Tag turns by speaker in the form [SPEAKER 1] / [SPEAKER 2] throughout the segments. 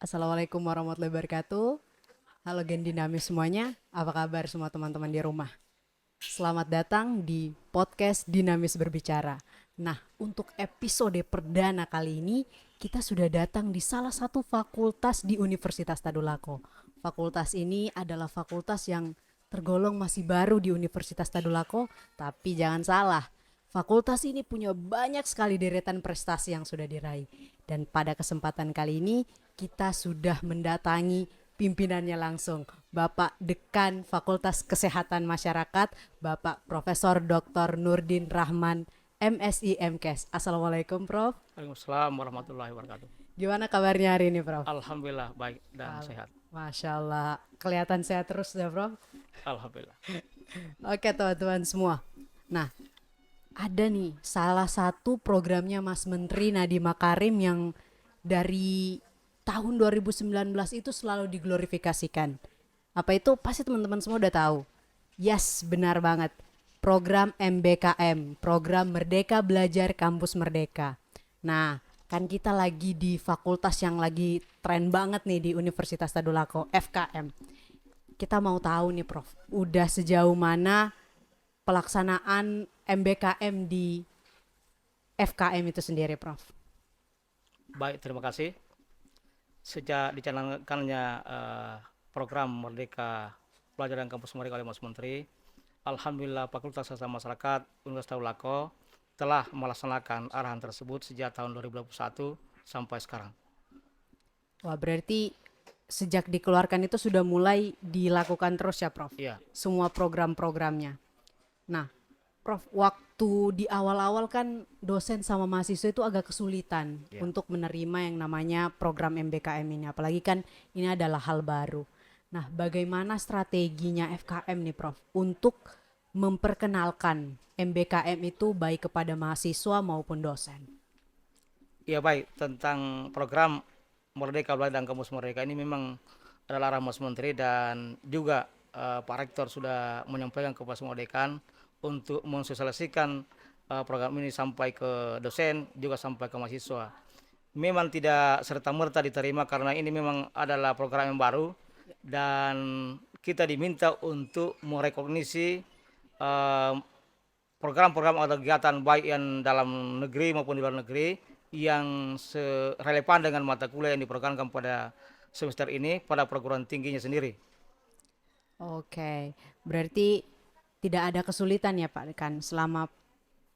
[SPEAKER 1] Assalamualaikum warahmatullahi wabarakatuh. Halo Gen Dinamis semuanya, apa kabar semua teman-teman di rumah? Selamat datang di podcast Dinamis Berbicara. Nah, untuk episode perdana kali ini, kita sudah datang di salah satu fakultas di Universitas Tadulako. Fakultas ini adalah fakultas yang tergolong masih baru di Universitas Tadulako, tapi jangan salah, fakultas ini punya banyak sekali deretan prestasi yang sudah diraih. Dan pada kesempatan kali ini kita sudah mendatangi pimpinannya langsung, Bapak Dekan Fakultas Kesehatan Masyarakat, Bapak Profesor Dr. Nurdin Rahman, MSI MKes. Assalamualaikum Prof.
[SPEAKER 2] Waalaikumsalam warahmatullahi wabarakatuh.
[SPEAKER 1] Gimana kabarnya hari ini Prof?
[SPEAKER 2] Alhamdulillah baik dan sehat.
[SPEAKER 1] Masya Allah, kelihatan sehat terus ya Prof.
[SPEAKER 2] Alhamdulillah.
[SPEAKER 1] Oke teman-teman semua. Nah, ada nih salah satu programnya Mas Menteri Nadiem Makarim yang dari tahun 2019 itu selalu diglorifikasikan. Apa itu? Pasti teman-teman semua udah tahu. Yes, benar banget. Program MBKM, Program Merdeka Belajar Kampus Merdeka. Nah, kan kita lagi di fakultas yang lagi tren banget nih di Universitas Tadulako, FKM. Kita mau tahu nih Prof, udah sejauh mana pelaksanaan MBKM di FKM itu sendiri Prof?
[SPEAKER 2] Baik, terima kasih. Sejak dicanangkannya program Merdeka Pelajaran Kampus Merdeka oleh Mas Menteri, Alhamdulillah Fakultas Kesehatan Masyarakat Universitas Tadulako telah melaksanakan arahan tersebut sejak tahun 2021 sampai sekarang.
[SPEAKER 1] Wah, berarti sejak dikeluarkan itu sudah mulai dilakukan terus ya Prof?
[SPEAKER 2] Iya,
[SPEAKER 1] Semua program-programnya. Nah, Prof, waktu di awal-awal kan dosen sama mahasiswa itu agak kesulitan
[SPEAKER 2] iya.
[SPEAKER 1] untuk menerima yang namanya program MBKM ini. Apalagi kan ini adalah hal baru. Nah, bagaimana strateginya FKM nih Prof untuk memperkenalkan MBKM itu baik kepada mahasiswa maupun dosen?
[SPEAKER 2] Iya baik, tentang program Merdeka Belajar dan Kampus Merdeka ini memang adalah arahan Mas Menteri dan juga Pak Rektor sudah menyampaikan kepada semua dekan untuk mensosialisasikan program ini sampai ke dosen juga sampai ke mahasiswa. Memang tidak serta-merta diterima karena ini memang adalah program yang baru dan kita diminta untuk merekognisi eh, program-program atau kegiatan baik yang dalam negeri maupun di luar negeri yang relevan dengan mata kuliah yang diprogramkan pada semester ini pada perguruan tingginya sendiri.
[SPEAKER 1] Oke, berarti tidak ada kesulitan ya Pak kan selama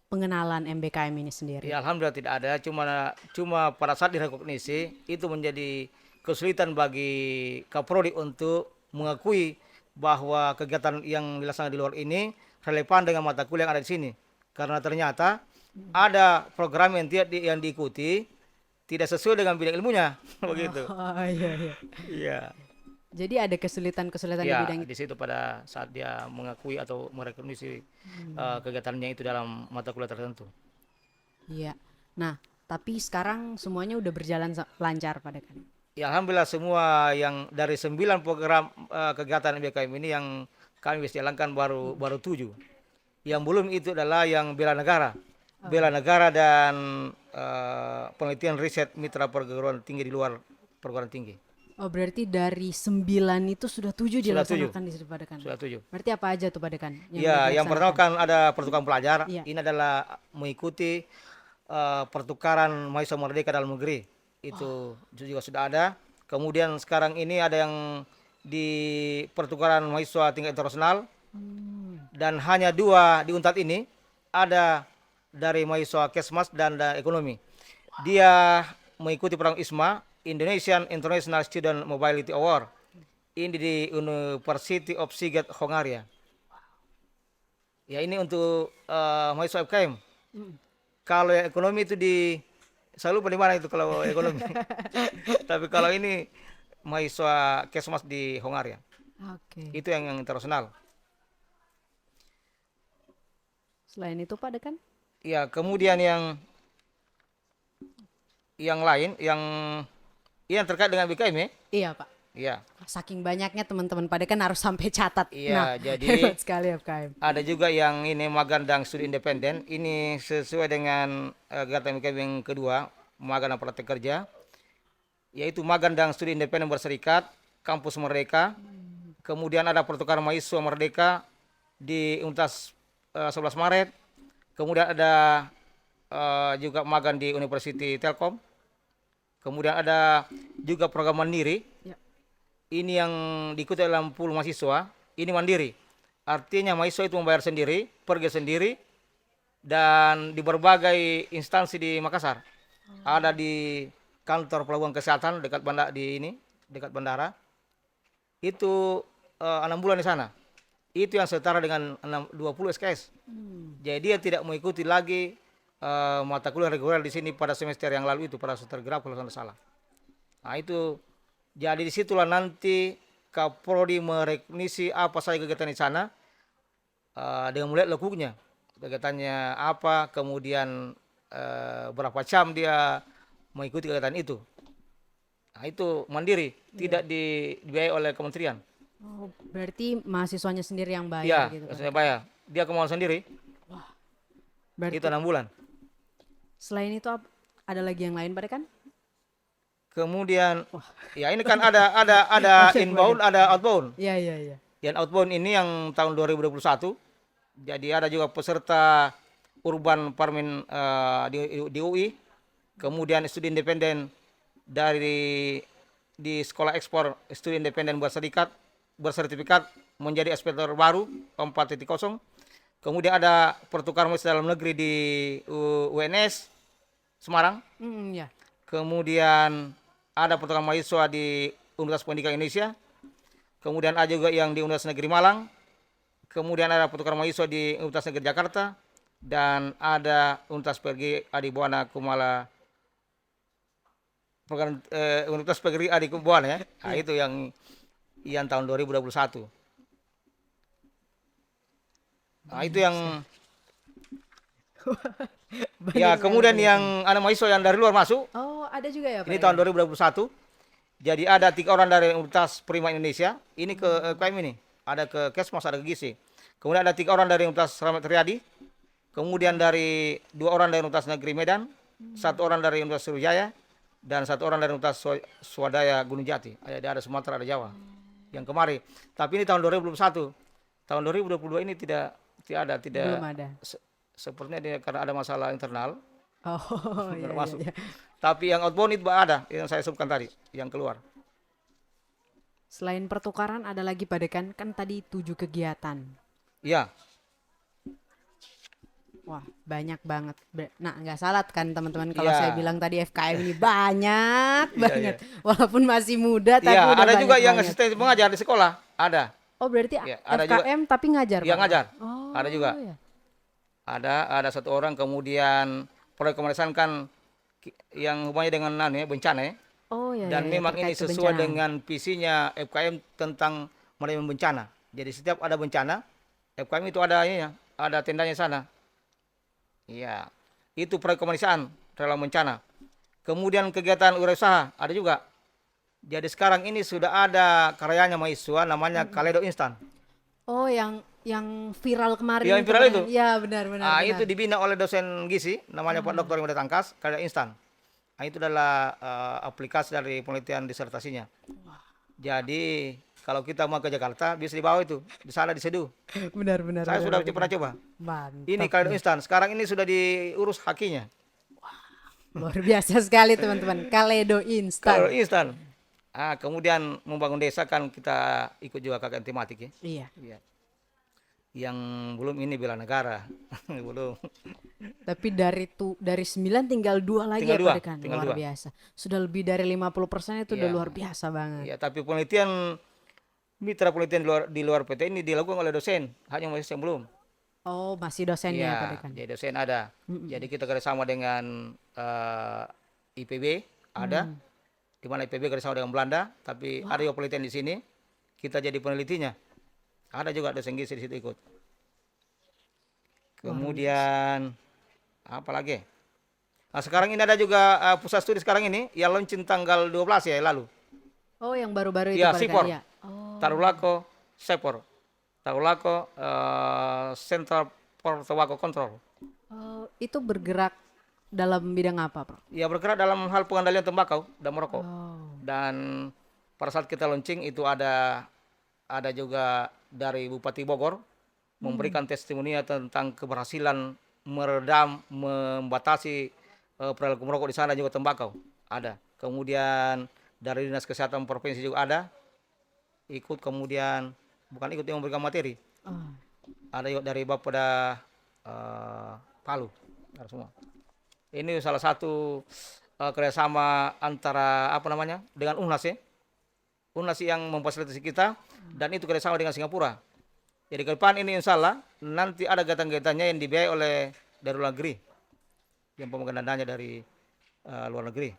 [SPEAKER 1] pengenalan MBKM ini sendiri?
[SPEAKER 2] Ya alhamdulillah tidak ada, cuma pada saat direkognisi itu menjadi kesulitan bagi Kaprodi untuk mengakui bahwa kegiatan yang dilaksanakan di luar ini relevan dengan mata kuliah yang ada di sini. Karena ternyata ada program yang diikuti tidak sesuai dengan bidang ilmunya, begitu.
[SPEAKER 1] Oh iya iya.
[SPEAKER 2] Iya.
[SPEAKER 1] Jadi ada kesulitan-kesulitan di
[SPEAKER 2] Ya,
[SPEAKER 1] bidang itu.
[SPEAKER 2] di situ pada saat dia mengakui atau merekognisi kegiatannya itu dalam mata kuliah tertentu.
[SPEAKER 1] Iya. Nah, tapi sekarang semuanya udah berjalan lancar pada kan.
[SPEAKER 2] Ya alhamdulillah semua yang dari 9 program kegiatan BKM ini yang kami bisa jalankan baru baru 7. Yang belum itu adalah yang bela negara. Bela negara dan penelitian riset mitra perguruan tinggi di luar perguruan tinggi.
[SPEAKER 1] Oh, berarti dari 9 itu sudah 7
[SPEAKER 2] Sudah 7.
[SPEAKER 1] dilaksanakan di situ pada kan.
[SPEAKER 2] Sudah 7.
[SPEAKER 1] Berarti apa aja tuh pada kan yang
[SPEAKER 2] Ya, yang pertama
[SPEAKER 1] dilaksanakan?
[SPEAKER 2] kan ada pertukaran pelajar.
[SPEAKER 1] Iya.
[SPEAKER 2] Ini adalah mengikuti pertukaran mahasiswa merdeka dalam negeri. Itu juga sudah ada. Kemudian sekarang ini ada yang di pertukaran mahasiswa tingkat internasional dan hanya 2 di Unpad ini ada dari mahasiswa Kesmas dan ekonomi. Dia mengikuti program ISMA, Indonesian International Student Mobility Award. Ini di University of Sighet Hongaria. Ya ini untuk mahasiswa FKM. Kalau yang ekonomi itu saya lupa di mana itu kalau ekonomi. Tapi kalau ini mahasiswa Kesmas di Hongaria.
[SPEAKER 1] Oke.
[SPEAKER 2] Itu yang internasional.
[SPEAKER 1] Selain itu pada kan?
[SPEAKER 2] Ya, kemudian yang lain yang terkait dengan BKM ya.
[SPEAKER 1] Iya, Pak.
[SPEAKER 2] Iya.
[SPEAKER 1] Saking banyaknya teman-teman pada kan harus sampai catat. Nah,
[SPEAKER 2] Iya, jadi
[SPEAKER 1] hebat sekali FKM.
[SPEAKER 2] ada juga yang ini magang dan studi independen. Ini sesuai dengan kegiatan BKM yang kedua, magang dan praktek kerja. yaitu magang dan studi independen berserikat, kampus Merdeka. Kemudian ada pertukaran mahasiswa Merdeka di Universitas 11 Maret. Kemudian ada juga magang di University Telkom. Kemudian ada juga program mandiri.
[SPEAKER 1] Ya.
[SPEAKER 2] Ini yang diikuti oleh 60 mahasiswa. Ini mandiri. Artinya mahasiswa itu membayar sendiri, pergi sendiri, dan di berbagai instansi di Makassar. Ada di kantor pelabuhan kesehatan dekat bandara dekat bandara. Itu 6 bulan di sana. Itu yang setara dengan 20 SKS. Jadi dia tidak mengikuti lagi mata kuliah reguler di sini pada semester yang lalu itu, pada semester genap kalau tidak salah. Nah itu, jadi disitulah nanti Kaprodi merekognisi apa saja kegiatan di sana dengan melihat lekuknya, kegiatannya apa, kemudian berapa jam dia mengikuti kegiatan itu. Nah itu mandiri, tidak dibiayai oleh kementerian.
[SPEAKER 1] Oh, berarti mahasiswanya sendiri yang
[SPEAKER 2] Iya,
[SPEAKER 1] bayar gitu, Pak?
[SPEAKER 2] saya bayar. Dia kemauan sendiri.
[SPEAKER 1] Berarti
[SPEAKER 2] Itu 6 bulan.
[SPEAKER 1] selain itu ada lagi yang lain, Pak Dekan?
[SPEAKER 2] Kemudian, ya ini kan ada inbound, ada outbound.
[SPEAKER 1] Iya, iya, iya.
[SPEAKER 2] Yang outbound ini yang tahun 2021. Jadi ada juga peserta urban parmin di UI. Kemudian studi independen di sekolah ekspor studi independen bersertifikat menjadi eksportir baru 4.0. Kemudian ada pertukaran mahasiswa dalam negeri di UNS Semarang.
[SPEAKER 1] Ya.
[SPEAKER 2] Kemudian ada pertukaran mahasiswa di Universitas Pendidikan Indonesia. Kemudian ada juga yang di Universitas Negeri Malang. Kemudian ada pertukaran mahasiswa di Universitas Negeri Jakarta. Dan ada Universitas PGRI Adi Buana Kumala. Universitas PGRI Adi Buana ya. Nah, itu yang tahun 2021. Nah, itu yang ya, kemudian yang ada mahasiswa yang dari luar masuk.
[SPEAKER 1] Oh, ada juga ya, Pak?
[SPEAKER 2] Ini tahun 2021. Jadi ada 3 orang dari Universitas Prima Indonesia. Ini ke UKM ini. Ada ke Kesmas, ada ke GISI. Kemudian ada 3 orang dari Universitas Ramat Riyadi. Kemudian dari 2 orang dari Universitas Negeri Medan. 1 orang dari Universitas Sriwijaya. Dan 1 orang dari Universitas Swadaya Gunung Jati. Ada Sumatera, ada Jawa. Yang kemarin. Tapi ini tahun 2021. Tahun 2022 ini tidak
[SPEAKER 1] Belum ada.
[SPEAKER 2] Sepertinya dia karena ada masalah internal.
[SPEAKER 1] Oh, iya,
[SPEAKER 2] Masuk.
[SPEAKER 1] iya.
[SPEAKER 2] Tapi yang outbound itu ada, yang saya sebutkan tadi, yang keluar.
[SPEAKER 1] Selain pertukaran ada lagi, Pak Dekan, kan tadi 7 kegiatan.
[SPEAKER 2] Iya.
[SPEAKER 1] Wah, banyak banget. Nah, nggak salah kan teman-teman kalau
[SPEAKER 2] Iya.
[SPEAKER 1] saya bilang tadi FKM ini banyak
[SPEAKER 2] Iya,
[SPEAKER 1] banget. Walaupun masih muda tapi
[SPEAKER 2] Iya,
[SPEAKER 1] udah
[SPEAKER 2] ada juga
[SPEAKER 1] banyak
[SPEAKER 2] yang
[SPEAKER 1] banget.
[SPEAKER 2] asisten pengajar di sekolah, ada.
[SPEAKER 1] Oh, berarti
[SPEAKER 2] Iya, ada juga.
[SPEAKER 1] FKM tapi ngajar,
[SPEAKER 2] Yang
[SPEAKER 1] Pak?
[SPEAKER 2] ngajar.
[SPEAKER 1] Oh,
[SPEAKER 2] Ada juga.
[SPEAKER 1] iya.
[SPEAKER 2] Ada 1 orang, kemudian proyek pemeriksaan kan yang hubungannya dengan bencana ya.
[SPEAKER 1] Oh, iya.
[SPEAKER 2] Dan
[SPEAKER 1] iya,
[SPEAKER 2] memang ini
[SPEAKER 1] terkait
[SPEAKER 2] sesuai
[SPEAKER 1] kebencanaan.
[SPEAKER 2] dengan visinya FKM tentang manajemen bencana. Jadi setiap ada bencana, FKM itu ada tendanya sana. Iya, itu proyek pemeriksaan dalam bencana. Kemudian kegiatan wirausaha ada juga. Jadi sekarang ini sudah ada karyanya mahasiswa namanya Kaledo Instan.
[SPEAKER 1] Oh, yang viral kemarin
[SPEAKER 2] Yang viral
[SPEAKER 1] kan?
[SPEAKER 2] itu?
[SPEAKER 1] Iya, benar.
[SPEAKER 2] Itu dibina oleh dosen gizi, namanya Pak Dr. Imada Tangkas, Kaledo Instan. Itu adalah aplikasi dari penelitian disertasinya. Jadi kalau kita mau ke Jakarta bisa dibawa itu, di sana diseduh.
[SPEAKER 1] Benar.
[SPEAKER 2] Saya sudah pernah coba.
[SPEAKER 1] Mantap.
[SPEAKER 2] Ini Kaledo Instan. Sekarang ini sudah diurus hakinya.
[SPEAKER 1] Luar biasa sekali, teman-teman. Kaledo
[SPEAKER 2] Kaledo
[SPEAKER 1] Instan.
[SPEAKER 2] Instan. Kemudian membangun desa kan kita ikut juga KKN tematik ya.
[SPEAKER 1] Iya.
[SPEAKER 2] Iya. Yang belum ini bela negara. Belum.
[SPEAKER 1] Tapi dari 9 tinggal 2 lagi
[SPEAKER 2] Tinggal
[SPEAKER 1] ya,
[SPEAKER 2] dua,
[SPEAKER 1] Pak Dekan.
[SPEAKER 2] tinggal
[SPEAKER 1] Luar
[SPEAKER 2] 2.
[SPEAKER 1] biasa. Sudah lebih dari 50% itu udah
[SPEAKER 2] Iya.
[SPEAKER 1] luar biasa banget.
[SPEAKER 2] Ya, tapi penelitian mitra penelitian di luar PT ini dilakukan oleh dosen, hanya mahasiswa yang belum.
[SPEAKER 1] Oh, masih dosennya ya, Pak Dekan.
[SPEAKER 2] Jadi dosen ada. Jadi kita kerjasama dengan IPB ada, di mana IPB kerjasama dengan Belanda, tapi ada juga penelitian di sini. Kita jadi penelitinya. Ada juga dosen gizi di situ ikut. Kemudian apa lagi? Nah, sekarang ini ada juga pusat studi sekarang ini yang launching tanggal 12 ya lalu.
[SPEAKER 1] Oh, yang baru-baru itu,
[SPEAKER 2] Ya,
[SPEAKER 1] Pak Dekan.
[SPEAKER 2] Sipor.
[SPEAKER 1] Iya. Oh.
[SPEAKER 2] Tarulako Sepor. Tarulako Central for Tobacco Control.
[SPEAKER 1] Oh, itu bergerak dalam bidang apa, Prof?
[SPEAKER 2] Ya bergerak dalam hal pengendalian tembakau dan merokok.
[SPEAKER 1] Oh.
[SPEAKER 2] Dan pada saat kita launching itu ada juga dari Bupati Bogor memberikan testimoni tentang keberhasilan meredam, membatasi perilaku merokok di sana, juga tembakau ada. Kemudian dari Dinas Kesehatan Provinsi juga ada ikut, kemudian bukan ikut yang memberikan materi.
[SPEAKER 1] Oh.
[SPEAKER 2] Ada juga dari Bapeda Palu, ada semua. Ini salah satu kerjasama antara dengan UNAS ya. UNAS yang memfasilitasi kita, dan itu kerjasama dengan Singapura. Jadi ke depan ini insya Allah nanti ada kegiatan-kegiatannya yang dibiayai oleh dari luar negeri, yang pemegang dananya dari luar negeri.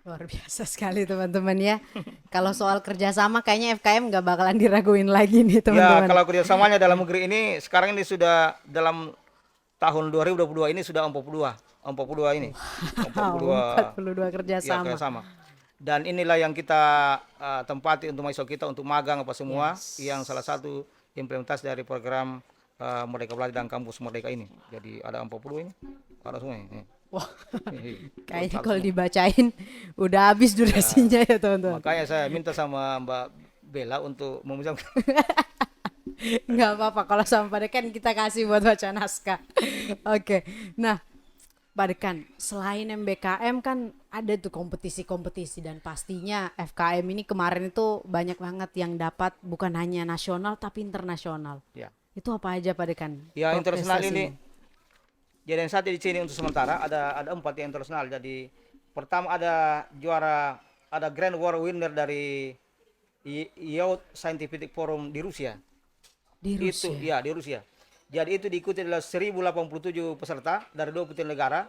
[SPEAKER 1] Luar biasa sekali teman-teman ya. Kalau soal kerjasama kayaknya FKM nggak bakalan diraguin lagi nih
[SPEAKER 2] Ya
[SPEAKER 1] teman-teman.
[SPEAKER 2] kalau kerjasamanya dalam negeri ini sekarang ini sudah dalam tahun 2022 ini sudah 42 ini.
[SPEAKER 1] 42
[SPEAKER 2] ya,
[SPEAKER 1] kerjasama.
[SPEAKER 2] kerjasama. Dan inilah yang kita tempati untuk mahasiswa kita untuk magang apa semua, yang salah satu implementasi dari program Merdeka Belajar dan Kampus Merdeka ini. Jadi ada 40 ini, ada semua ini.
[SPEAKER 1] Wah, kayaknya kalau dibacain udah habis durasinya ya teman-teman.
[SPEAKER 2] Makanya saya minta sama Mbak Bella untuk meminjam.
[SPEAKER 1] Nggak apa-apa, kalau sama Pak Dekan kita kasih buat baca naskah. Oke, nah Pak Dekan, selain MBKM kan ada tuh kompetisi-kompetisi, dan pastinya FKM ini kemarin itu banyak banget yang dapat bukan hanya nasional tapi internasional.
[SPEAKER 2] Ya.
[SPEAKER 1] Itu apa aja Pak Dekan?
[SPEAKER 2] Ya internasional
[SPEAKER 1] prestasinya?
[SPEAKER 2] ini. Jadi yang satu di sini untuk sementara ada 4 yang internasional. Jadi pertama ada Grand Award winner dari Youth Scientific Forum di Rusia.
[SPEAKER 1] Di
[SPEAKER 2] Itu
[SPEAKER 1] Rusia.
[SPEAKER 2] ya di Rusia. Jadi itu diikuti oleh 1087 peserta dari 20 negara.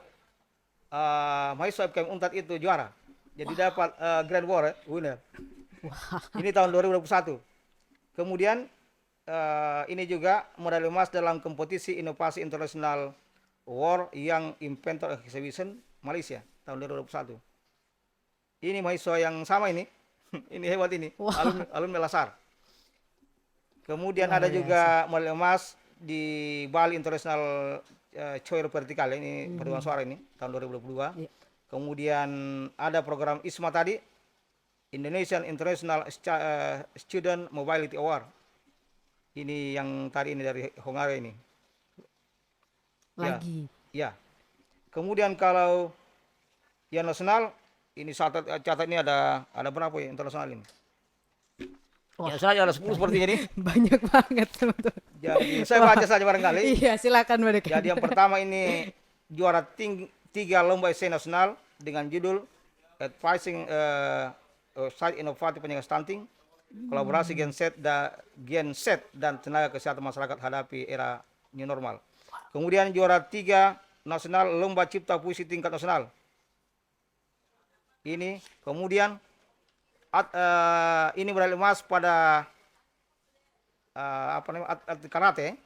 [SPEAKER 2] Mahasiswa FKM Unpad itu juara. Jadi dapat Grand Award winner. Ini tahun 2021. Kemudian ini juga medali emas dalam kompetisi inovasi internasional World Young Inventor Exhibition Malaysia tahun 2021. Ini mahasiswa yang sama ini. Ini hebat ini. Alumni Lasar. Kemudian ada juga medali emas di Bali International Choir Vertikal ini paduan suara ini tahun 2022. Kemudian ada program ISMA tadi, Indonesian International Student Mobility Award. Ini yang tadi ini dari Hongare ini.
[SPEAKER 1] Lagi.
[SPEAKER 2] Ya. Kemudian kalau yang nasional ini catat ini ada berapa ya internasional ini?
[SPEAKER 1] Wah.
[SPEAKER 2] Ya saya ada 10 sepertinya ini.
[SPEAKER 1] Banyak banget teman-teman.
[SPEAKER 2] Jadi saya baca saja barangkali.
[SPEAKER 1] Iya, silakan Pak Dekan.
[SPEAKER 2] Jadi yang pertama ini juara 3 lomba essay nasional dengan judul Advising Site Inovatif Penyakit Stunting, kolaborasi Genset dan tenaga kesehatan masyarakat hadapi era new normal. Kemudian juara 3 nasional lomba cipta puisi tingkat nasional. Ini kemudian ini medali emas pada karate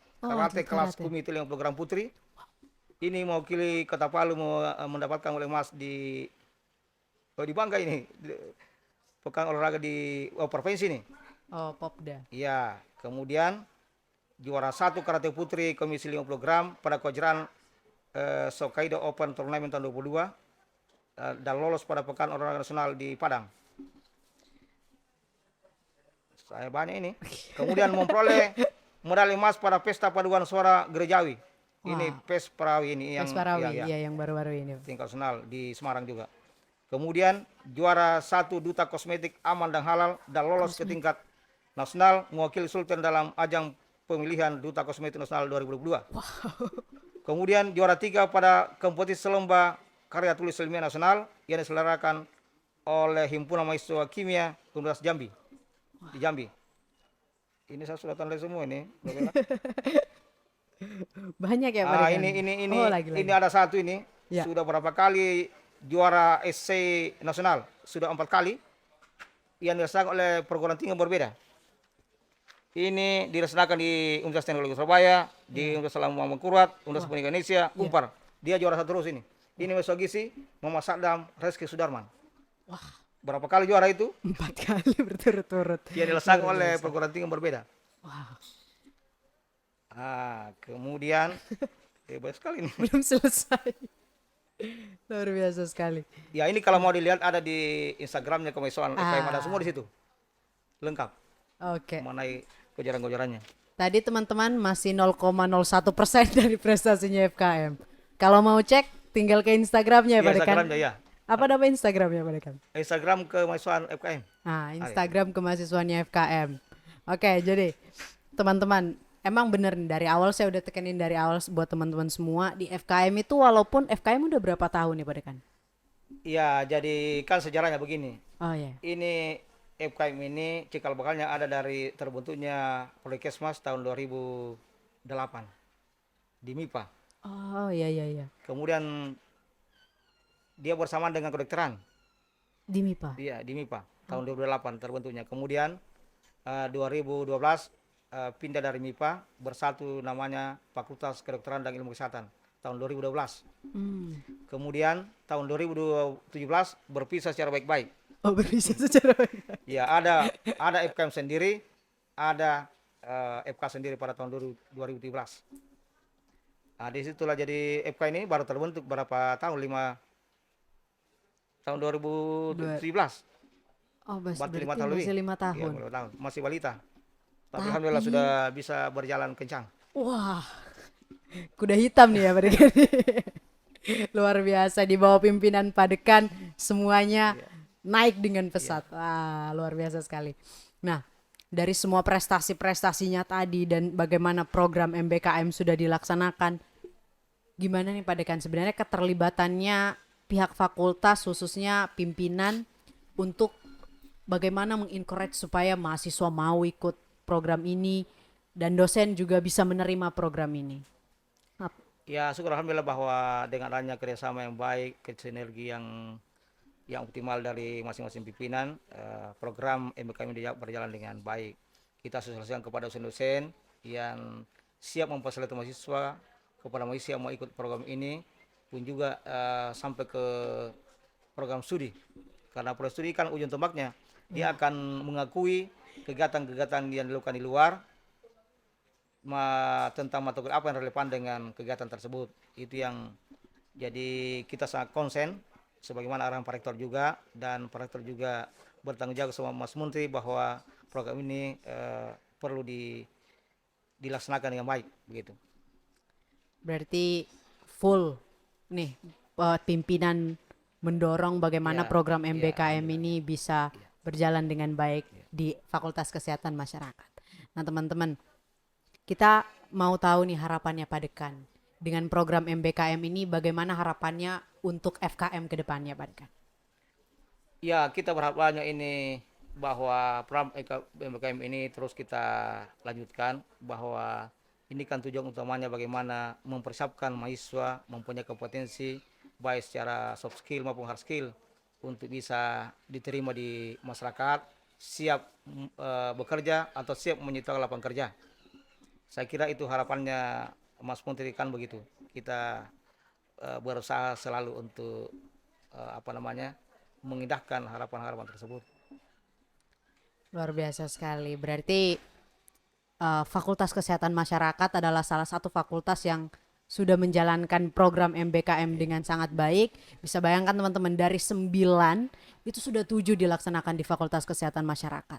[SPEAKER 2] kelas komite 50 gram putri. Ini mewakili Kota Palu mendapatkan medali emas di Bangka ini, pekan olahraga di provinsi ini.
[SPEAKER 1] Oh, Popda.
[SPEAKER 2] Iya, kemudian juara 1 karate putri komisi 50 gram pada kejuaraan Hokkaido Open Tournament tahun 2022 dan lolos pada pekan olahraga nasional di Padang. Saya banyak ini. Kemudian memperoleh medali emas pada pesta paduan suara gerejawi. Ini PES Parawi ini yang
[SPEAKER 1] yang baru-baru ini.
[SPEAKER 2] tingkat nasional di Semarang juga. Kemudian juara 1 duta kosmetik aman dan halal dan lolos ke tingkat nasional mewakili Sultan dalam ajang pemilihan duta kosmetik nasional 2022. Kemudian juara 3 pada kompetisi lomba karya tulis ilmiah nasional yang diselenggarakan oleh Himpunan Mahasiswa Kimia Universitas Jambi. Di Jambi. Ini saya sudah tanda semua ini.
[SPEAKER 1] Banyak ya Pak Dekan?
[SPEAKER 2] Ini ada satu ini. Ya. Sudah berapa kali juara essay nasional? Sudah 4 kali. Yang dilaksanakan oleh perguruan tinggi berbeda. Ini dilaksanakan di Universitas Teknologi Surabaya, di Universitas Alam Muhammad Kurat, Universitas Pendidikan Indonesia, Unpar. Dia juara 1 terus ini. Ini mahasiswa gizi, Muhammad Saddam, Reski Sudarman. Wah. Berapa kali juara itu?
[SPEAKER 1] 4 kali berturut-turut.
[SPEAKER 2] Dia dilaksanakan oleh perguruan tinggi berbeda.
[SPEAKER 1] Wow.
[SPEAKER 2] Kemudian hebat sekali ini.
[SPEAKER 1] Belum selesai. Luar biasa sekali.
[SPEAKER 2] Ya ini kalau mau dilihat ada di Instagramnya kemahasiswaan FKM, ada semua
[SPEAKER 1] Ah,
[SPEAKER 2] di situ. Lengkap
[SPEAKER 1] oke.
[SPEAKER 2] mengenai kejaran-kejarannya.
[SPEAKER 1] Tadi teman-teman masih 0,01% dari prestasinya FKM. Kalau mau cek, tinggal ke Instagramnya ya
[SPEAKER 2] Iya
[SPEAKER 1] Pak Dekan.
[SPEAKER 2] Instagramnya ya.
[SPEAKER 1] Apa nama Instagramnya Pak Dekan?
[SPEAKER 2] Instagram kemahasiswaan FKM.
[SPEAKER 1] Nah,
[SPEAKER 2] Ada itu.
[SPEAKER 1] Instagram kemahasiswaannya FKM. Oke, jadi teman-teman, emang bener nih dari awal saya udah tekenin dari awal buat teman-teman semua di FKM itu walaupun FKM udah berapa tahun nih Pak Dekan?
[SPEAKER 2] Iya, jadi kan sejarahnya begini.
[SPEAKER 1] Oh ya.
[SPEAKER 2] Ini FKM ini cikal bakalnya ada dari terbentuknya Prolikesmas tahun 2008 di MIPA.
[SPEAKER 1] Oh iya iya iya.
[SPEAKER 2] Kemudian dia bersama dengan kedokteran.
[SPEAKER 1] Di MIPA.
[SPEAKER 2] Iya, di MIPA
[SPEAKER 1] Oh.
[SPEAKER 2] tahun 2008 terbentuknya. Kemudian 2012 pindah dari MIPA bersatu namanya Fakultas Kedokteran dan Ilmu Kesehatan tahun 2012.
[SPEAKER 1] Hmm.
[SPEAKER 2] Kemudian tahun 2017 berpisah secara baik-baik.
[SPEAKER 1] Oh berbisa secara baik.
[SPEAKER 2] Ya, ada FKM sendiri, ada FK sendiri pada tahun 2017. Nah, disitulah jadi FK ini baru terbentuk berapa tahun? Tahun
[SPEAKER 1] Dua.
[SPEAKER 2] 2017.
[SPEAKER 1] Oh
[SPEAKER 2] Berarti
[SPEAKER 1] berarti
[SPEAKER 2] 5 tahun lebih.
[SPEAKER 1] masih 5 tahun.
[SPEAKER 2] Iya, 5 tahun. Masih balita. Tapi alhamdulillah
[SPEAKER 1] Tapi,
[SPEAKER 2] sudah bisa berjalan kencang.
[SPEAKER 1] wah, kuda hitam nih ya Pak Dekan. Luar biasa di bawah pimpinan Pak Dekan semuanya
[SPEAKER 2] Iya,
[SPEAKER 1] naik dengan
[SPEAKER 2] iya.
[SPEAKER 1] pesat. Wah, luar biasa sekali. Nah, dari semua prestasi-prestasinya tadi dan bagaimana program MBKM sudah dilaksanakan, gimana nih Pak Dekan sebenarnya keterlibatannya pihak fakultas khususnya pimpinan untuk bagaimana mengencourage supaya mahasiswa mau ikut program ini dan dosen juga bisa menerima program ini.
[SPEAKER 2] Ya, syukur alhamdulillah bahwa dengan adanya kerjasama yang baik, sinergi yang optimal dari masing-masing pimpinan, program MBKM ini berjalan dengan baik. Kita sosialisasikan kepada dosen-dosen yang siap memfasilitasi mahasiswa, kepada mahasiswa yang mau ikut program ini, pun juga sampai ke program studi. Karena program studi kan ujung tombaknya, dia
[SPEAKER 1] Ya,
[SPEAKER 2] akan mengakui kegiatan-kegiatan yang dilakukan di luar, tentang mata kuliah apa yang relevan dengan kegiatan tersebut. Itu yang jadi kita sangat konsen sebagaimana arahan Pak Rektor juga, dan Pak Rektor juga bertanggung jawab sama Mas Menteri bahwa program ini perlu dilaksanakan dengan baik begitu.
[SPEAKER 1] berarti full nih pimpinan mendorong bagaimana
[SPEAKER 2] Ya,
[SPEAKER 1] program
[SPEAKER 2] ya
[SPEAKER 1] MBKM
[SPEAKER 2] alhamdulillah.
[SPEAKER 1] ini bisa
[SPEAKER 2] Ya,
[SPEAKER 1] berjalan dengan baik
[SPEAKER 2] ya.
[SPEAKER 1] di Fakultas Kesehatan Masyarakat. Nah, teman-teman, kita mau tahu nih harapannya Pak Dekan. Dengan program MBKM ini bagaimana harapannya untuk FKM ke depannya Pak Dekan?
[SPEAKER 2] Ya, kita berharap banyak ini bahwa program MBKM ini terus kita lanjutkan, bahwa ini kan tujuan utamanya bagaimana mempersiapkan mahasiswa mempunyai kompetensi baik secara soft skill maupun hard skill untuk bisa diterima di masyarakat, siap bekerja atau siap menyitakan lapangan kerja. Saya kira itu harapannya Mas Menteri kan begitu. Kita berusaha selalu untuk apa namanya mengindahkan harapan-harapan tersebut.
[SPEAKER 1] Luar biasa sekali. Berarti Fakultas Kesehatan Masyarakat adalah salah satu fakultas yang sudah menjalankan program MBKM dengan sangat baik. Bisa bayangkan teman-teman dari 9 itu sudah 7 dilaksanakan di Fakultas Kesehatan Masyarakat.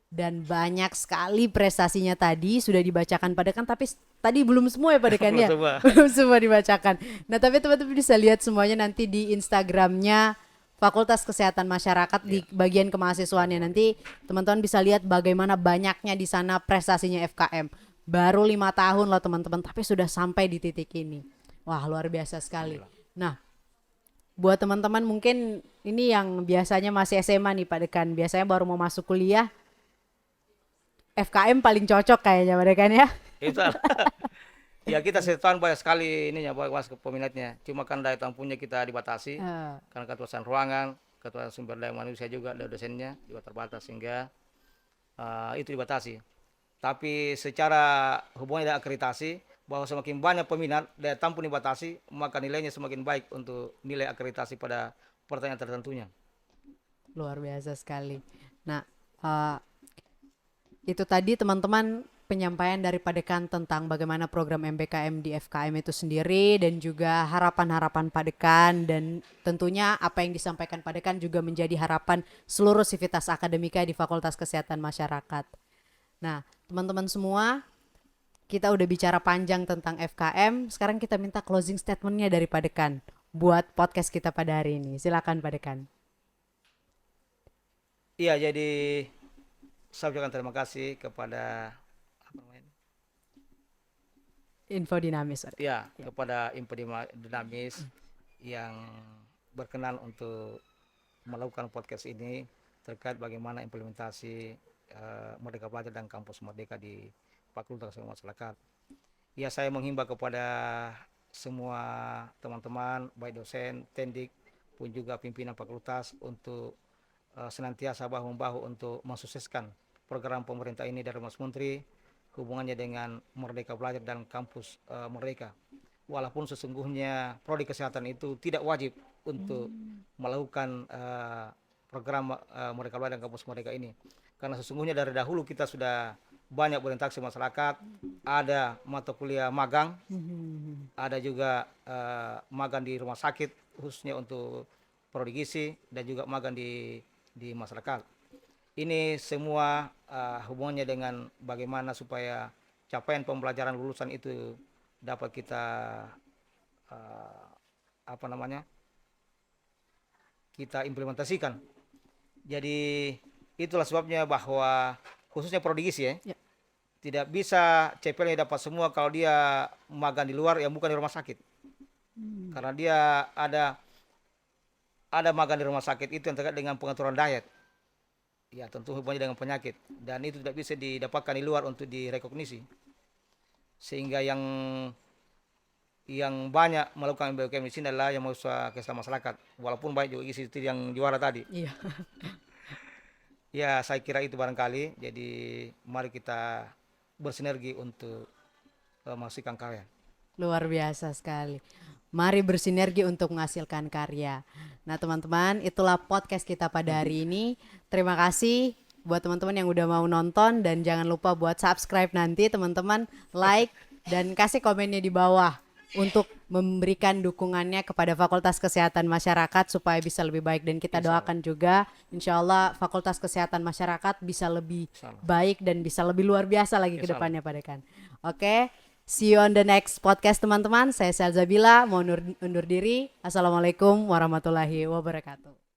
[SPEAKER 1] Dan banyak sekali prestasinya tadi sudah dibacakan Pak Dekan, tapi tadi belum semua ya Pak Dekan
[SPEAKER 2] Belum
[SPEAKER 1] ya.
[SPEAKER 2] semua.
[SPEAKER 1] Belum semua dibacakan. Nah, tapi teman-teman bisa lihat semuanya nanti di Instagramnya Fakultas Kesehatan Masyarakat di
[SPEAKER 2] Ya,
[SPEAKER 1] bagian kemahasiswaannya. Nanti teman-teman bisa lihat bagaimana banyaknya di sana prestasinya FKM. Baru 5 tahun loh teman-teman, tapi sudah sampai di titik ini. Wah, luar biasa sekali.
[SPEAKER 2] alhamdulillah.
[SPEAKER 1] Nah, buat teman-teman mungkin ini yang biasanya masih SMA nih Pak Dekan, biasanya baru mau masuk kuliah, FKM paling cocok kayaknya Pak Dekan ya.
[SPEAKER 2] Itu ya kita setan banyak sekali ininya banyak masuk peminatnya. Cuma kan daya tampungnya kita dibatasi
[SPEAKER 1] Eh,
[SPEAKER 2] karena keterbatasan ruangan, keterbatasan sumber daya manusia juga dan dosennya juga terbatas sehingga itu dibatasi. Tapi secara hubungan dengan akreditasi bahwa semakin banyak peminat daya tampung dibatasi maka nilainya semakin baik untuk nilai akreditasi pada pertanyaan tertentunya.
[SPEAKER 1] luar biasa sekali. Nah, itu tadi teman-teman penyampaian dari Pak Dekan tentang bagaimana program MBKM di FKM itu sendiri dan juga harapan-harapan Pak Dekan, dan tentunya apa yang disampaikan Pak Dekan juga menjadi harapan seluruh sivitas akademika di Fakultas Kesehatan Masyarakat. Nah, teman-teman semua, kita udah bicara panjang tentang FKM, sekarang kita minta closing statementnya dari Pak Dekan buat podcast kita pada hari ini. Silakan Pak Dekan.
[SPEAKER 2] Iya, jadi saya ucapkan terima kasih kepada apa namanya?
[SPEAKER 1] Info Dinamis.
[SPEAKER 2] Ya, kepada Dinamis yang berkenan untuk melakukan podcast ini terkait bagaimana implementasi Merdeka Belajar dan Kampus Merdeka di Fakultas Kesehatan Masyarakat. Ya, saya menghimbau kepada semua teman-teman, baik dosen, tendik, pun juga pimpinan fakultas untuk senantiasa bahu-membahu untuk mensukseskan program pemerintah ini dari Mas Menteri hubungannya dengan Merdeka Belajar dan Kampus Merdeka. Walaupun sesungguhnya prodi kesehatan itu tidak wajib untuk melakukan program Merdeka Belajar dan Kampus Merdeka ini. Karena sesungguhnya dari dahulu kita sudah banyak berinteraksi masyarakat, ada mata kuliah magang, ada juga magang di rumah sakit khususnya untuk prodi gizi dan juga magang di masyarakat. Ini semua hubungannya dengan bagaimana supaya capaian pembelajaran lulusan itu dapat kita kita implementasikan. Jadi itulah sebabnya bahwa khususnya prodi gizi tidak bisa CPL-nya dapat semua kalau dia magang di luar yang bukan di rumah sakit. Karena dia ada magang di rumah sakit itu yang terkait dengan pengaturan diet. Ya, tentu hubungannya dengan penyakit, dan itu tidak bisa didapatkan di luar untuk direkognisi. Sehingga yang banyak melakukan MBKM di sini adalah yang mahasiswa kesehatan masyarakat, walaupun banyak juga isi itu yang juara tadi.
[SPEAKER 1] Iya.
[SPEAKER 2] Ya, saya kira itu barangkali. Jadi mari kita bersinergi untuk menghasilkan karya.
[SPEAKER 1] Luar biasa sekali. Mari bersinergi untuk menghasilkan karya. Nah teman-teman, itulah podcast kita pada hari ini. Terima kasih buat teman-teman yang udah mau nonton, dan jangan lupa buat subscribe nanti teman-teman, like, dan kasih komennya di bawah untuk memberikan dukungannya kepada Fakultas Kesehatan Masyarakat supaya bisa lebih baik. Dan kita doakan juga insya Allah Fakultas Kesehatan Masyarakat bisa lebih baik dan bisa lebih luar biasa lagi ke depannya Pak Dekan. Oke. See you on the next podcast teman-teman. Saya Salzabila mau undur diri. Assalamualaikum warahmatullahi wabarakatuh.